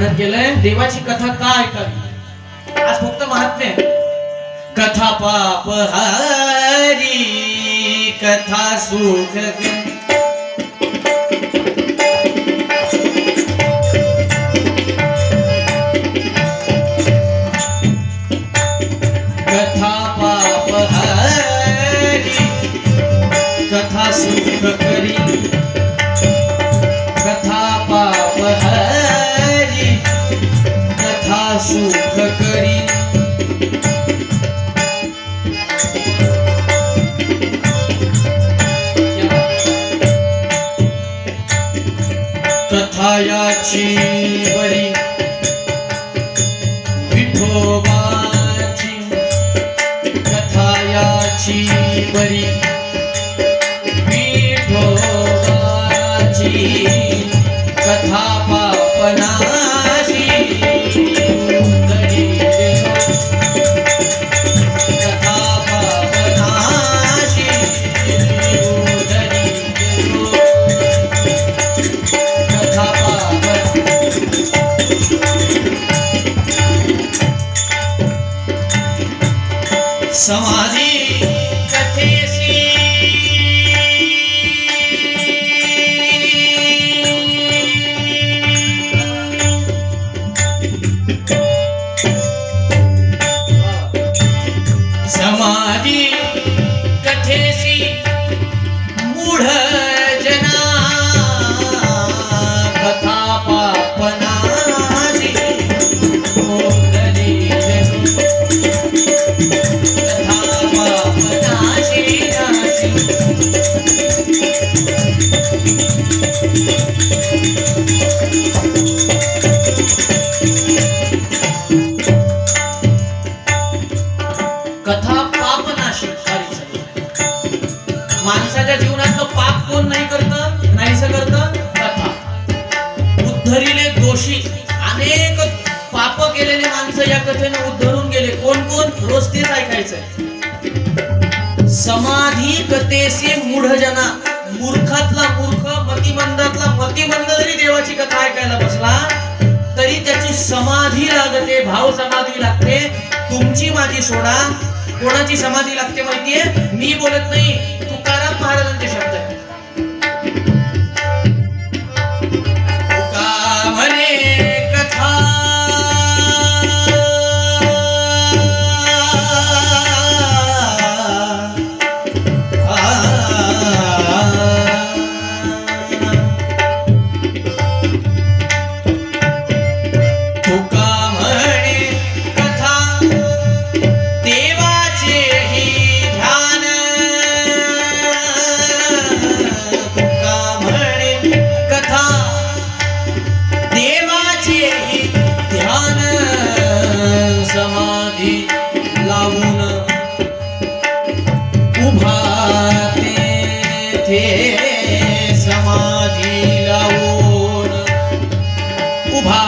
म्हणत गेलंय देवाची कथा का ऐकावी. आज फक्त महात्म्य कथा पाप हारी कथा सुख कथा पाप हारी कथा सुख करी कथा पाप हारी कथा सुख करी. कथायाची बरी विठोबाची कथायाची बरी विठोबाची कथा पापनाशी कथा पापनाशी कथा पाप समाधी कथेसी समाधी कथेसी मूढ जना कथा पापनाशी मोदरी कथा पापनाशी नाशी. कथा पापनाशी माणसाच्या जीवनातलं पाप कोण नाही करत नाहीस करत कथा. उद्धरिले दोषी अनेक पाप केलेले माणसं या कथेने उद्धरून गेले. कोण कोण रोज तेच ऐकायचंय. समाधी कथेसे मूढ जना मूर्खातला मूर्ख मतिमंदातला मतिमंद जरी देवाची कथा ऐकायला बसला तरी त्याची समाधी लागते भाव समाधी लागते. तुमची माझी सोडा कोणाची समाधी लागते माहितीये. मी बोलत नाही तुकाराम महाराजांचे शब्द आहेत. तुका म्हणे कथा तुका म्हणे कथा देवाचे ही ध्यान तुका म्हणे कथा देवाचे ही ध्यान समाधी लावून उभा तेथे समाधी लावून उभा